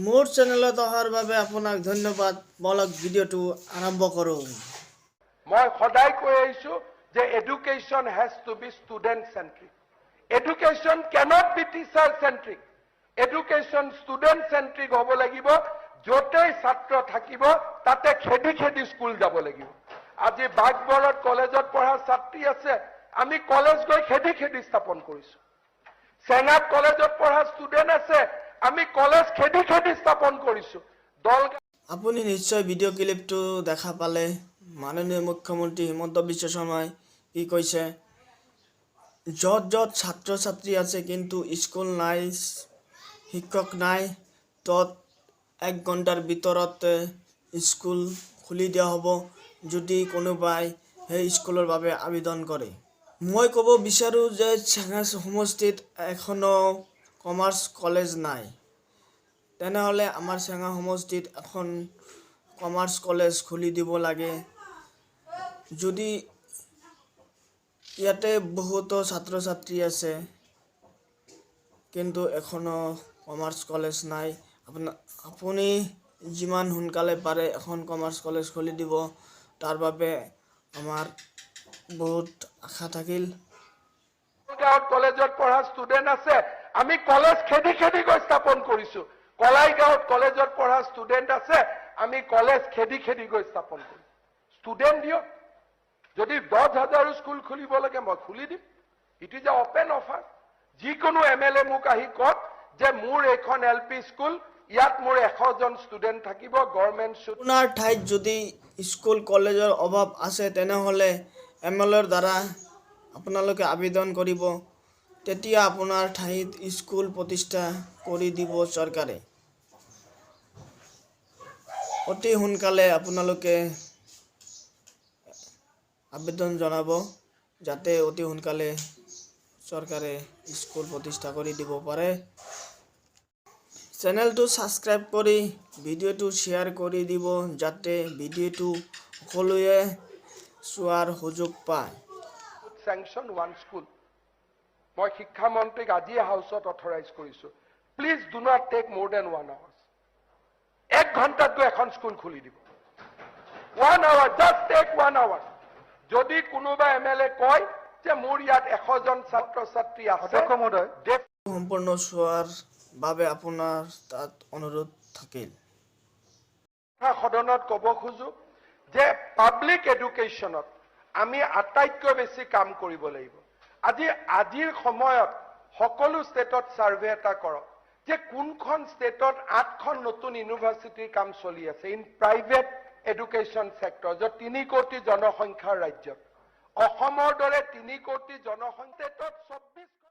মোৰ চেনেলত অহাৰ বাবে আপোনাক ধন্যবাদ। বলক ভিডিঅ'টো আৰম্ভ কৰোঁ। মই সদায় কৈ আহিছো যে education has to be student centric. Education cannot be teacher centric. Education student centric হ'ব লাগিব। য'তেই ছাত্ৰ থাকিব তাতে খেদি খেদি স্কুল যাব লাগিব। আজি বাগবৰত কলেজত পঢ়া ছাত্ৰী আছে, আমি কলেজ গৈ খেদি খেদি স্থাপন কৰিছো। চেঙাত কলেজত পঢ়া ষ্টুডেণ্ট আছে, আমি কলেজ খেদি খেদি স্থাপন কৰিছো। দল আপুনি নিশ্চয় ভিডিঅ' ক্লিপটো দেখা পালে। মাননীয় মুখ্যমন্ত্ৰী হিমন্ত বিশ্ব শৰ্মাই কি কৈছে, য'ত য'ত ছাত্ৰ ছাত্ৰী আছে কিন্তু স্কুল নাই, শিক্ষক নাই, তত 1 ঘণ্টাৰ ভিতৰতে স্কুল খুলি দিয়া হ'ব যদি কোনোবাই সেই স্কুলৰ বাবে আবেদন কৰে। মই ক'ব বিচাৰোঁ যে চেঙা সমষ্টিত এখনো কমাৰ্চ কলেজ নাই। তেনেহ'লে আমাৰ চেঙা সমষ্টিত এখন কমাৰ্চ কলেজ খুলি দিব লাগে। যদি ইয়াতে বহুতো ছাত্ৰ ছাত্ৰী আছে কিন্তু এখনো কমাৰ্চ কলেজ নাই। আপুনি যিমান সোনকালে পাৰে এখন কমাৰ্চ কলেজ খুলি দিব, তাৰ বাবে আমাৰ বহুত আশা থাকিল। গাঁৱত কলেজত পঢ়া ষ্টুডেণ্ট আছে, আমি কলেজ খেদি খেদি গৈ স্থাপন কৰিছো। কলাই গাঁৱত কলেজত পঢ়া ষ্টুডেণ্ট আছে, আমি কলেজ খেদি খেদি গৈ স্থাপন কৰিছো। ষ্টুডেণ্ট দিয়ক, যদি 10,000 স্কুল খুলিব লাগে মই খুলি দিম। It is a open offer. যিকোনো MLA মোক আহি কওক যে মোৰ এইখন LP স্কুল, ইয়াত মোৰ 100 জন ষ্টুডেণ্ট থাকিব, গভৰ্ণমেণ্ট আপোনাৰ ঠাইত যদি স্কুল কলেজৰ অভাৱ আছে তেনেহ'লে MLAৰ দ্বাৰা আপোনালোকে আবেদন কৰিব, তেতিয়া আপোনাৰ ঠাইত স্কুল প্ৰতিষ্ঠা কৰি দিব চৰকাৰে। অতি সোনকালে আপোনালোকে আবেদন জনাব যাতে অতি সোনকালে চৰকাৰে স্কুল প্ৰতিষ্ঠা কৰি দিব পাৰে। চেনেলটো ছাবস্ক্ৰাইব কৰি ভিডিঅ'টো শ্বেয়াৰ কৰি দিব যাতে ভিডিঅ'টো সকলোৱে চোৱাৰ সুযোগ পায়। চেংচন 1 স্কুল মই শিক্ষামন্ত্ৰীক আজি হাউচত অথৰাইজ কৰিছো। প্লিজ ডু নট টেক মোৰ দেন 1 hour। 1 ঘণ্টাত গৈ এখন স্কুল খুলি দিব। 1 hour, just take 1 hour। যদি কোনোবা MLA কয় যে মোৰ ইয়াত 100 জন ছাত্ৰ ছাত্ৰী আছে, সম্পূৰ্ণ চোৱাৰ বাবে আপোনাৰ তাত অনুৰোধ থাকিল। সদনত ক'ব খোজো যে পাব্লিক এডুকেশ্যনত আমি আটাইতকৈ বেছি কাম কৰিব লাগিব। আজিৰ সময়ত সকলো ষ্টেটত ছাৰ্ভে এটা কৰক যে কোনখন ষ্টেটত 8খন নতুন ইউনিভাৰ্চিটিৰ কাম চলি আছে ইন প্ৰাইভেট এডুকেশ্যন ছেক্টৰ, য'ত 3 কোটি জনসংখ্যাৰ ৰাজ্যত। অসমৰ দৰে 3 কোটি জনসংখ্যাত 24